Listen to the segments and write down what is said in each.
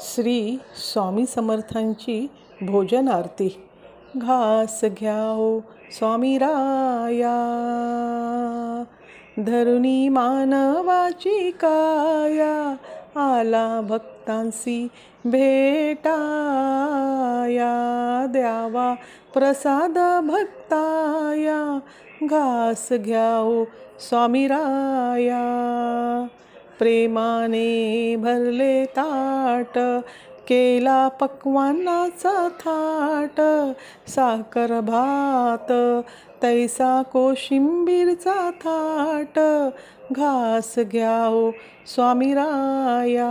श्री स्वामी समर्थांची भोजन आरती। घास घ्याओ स्वामी राया, धरुनी मानवाची काया, आला भक्तांसी भेटाया, द्यावा प्रसाद भक्ताया, घास घ्याओ स्वामी राया। प्रेमाने भरले ताट, केला पक्वान्नाचा थाट, साखर भात तैसा कोशिंबीरचा थाट, घास घ्याओ स्वामी राया।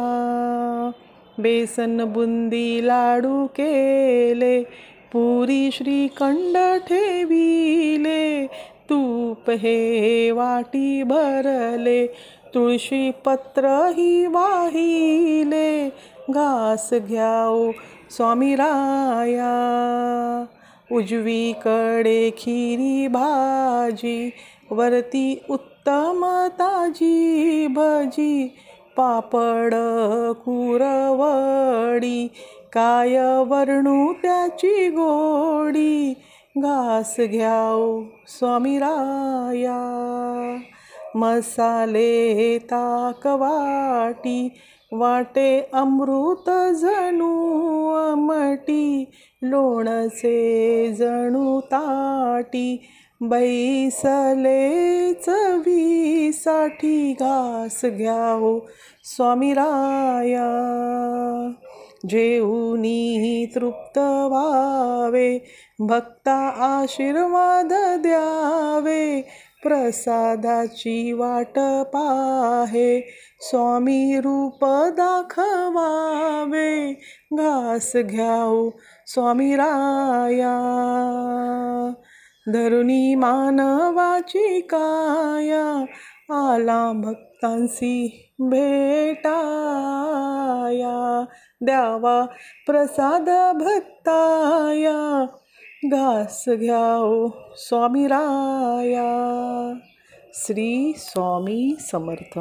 बेसन बुंदी लाडू केले, पुरी श्रीखंड ठेविले, तूप हे वाटी भरले, तुळशी पत्रही वाहिले, घास घ्याओ स्वामी राया। उजवीकडे खिरी भाजी, वरती उत्तम ताजी भजी, पापड कुरवडी, काय वर्णू त्याची गोडी, घास घ्याओ स्वामी राया। मसाले ताकवाटी, वाटे अमृत जणू आमटी, लोणचे जणू ताटी, बैसले चवीसाठी, घास घ्याओ स्वामी राया। जेऊनी तृप्त व्हावे, भक्ता आशीर्वाद द्यावे, प्रसादाची वाट पाहे, स्वामी रूप दाखवावे, घास घ्याओ स्वामी राया। धरुनी मानवाची काया, आला भक्तांसी भेटाया, द्यावा प्रसाद भक्ताया, घास घ्याओ स्वामी राया। श्री स्वामी समर्थ।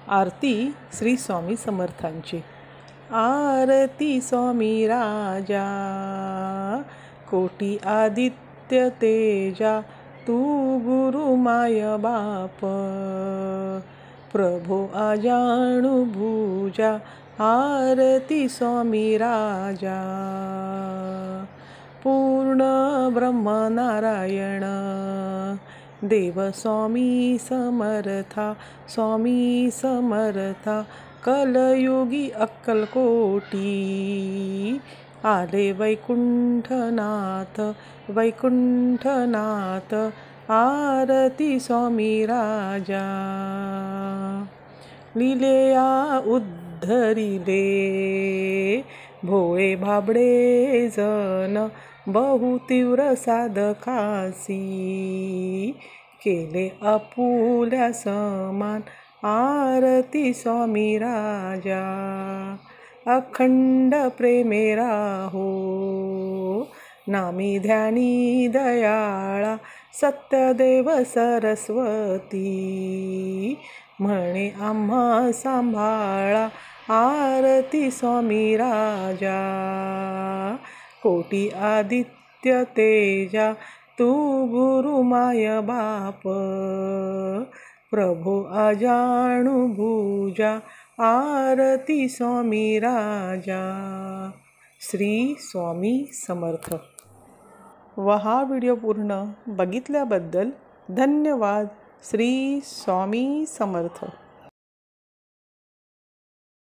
आरती श्री स्वामी समर्थांची। आरती स्वामी राजा, कोटी आदित्य तेजा, तू गुरु माय बाप, प्रभो अजाणु भुजा, आरती स्वामी राजा। पूर्ण ब्रह्म नारायण, देव स्वामी समर्था, स्वामी समर्था, कलयुगी अक्कलकोटी, आले वैकुंठनाथ, वैकुंठनाथ, आरती स्वामी राजा। लीलेया उद्धरिले, भोळे भाबडे जन, बहु तीव्र साधकासी, केले आपुल्या समान, आरती स्वामी राजा। अखंड प्रेमे राहो, नामी ध्यानी दयाळा, सत्यदेव सरस्वती, म्हणे आम्हा सांभाळा, आरती स्वामी राजा। कोटी आदित्य तेजा, तू गुरु माय बाप, प्रभो अजाणु भुजा, आरती स्वामी राजा। श्री स्वामी समर्थ। व हा व्हिडिओ पूर्ण बघितल्याबद्दल धन्यवाद। श्री स्वामी समर्थ।